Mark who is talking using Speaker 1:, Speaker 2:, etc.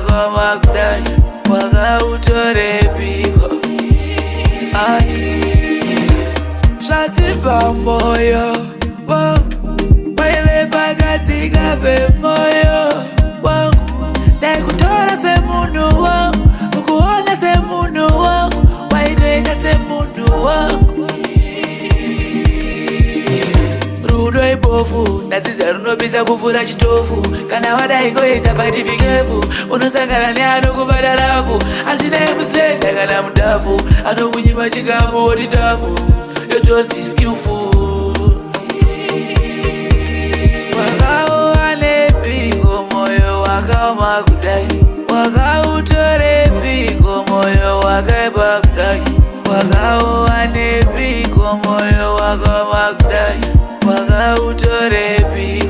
Speaker 1: wakoma kudai wakautorepiko zvatipa moyo waile pakatika pemoyo ndaikutora semunhu ukuona semunhu waitoita semunhu rudo ibofu ndadzidza runopisa kufura chitofu kana wadaingoita patipikefu unosangana neanokubata rafu hazvina emusenda kana mudhafu anokunyima chikamu woti tafu yotonzi skillful wakaowa nepiko moyo wakaoma kudai wakautorepiko moyo wakaipa kudai wakaowa nepiko moyo wakaoma kudai wakautorepiko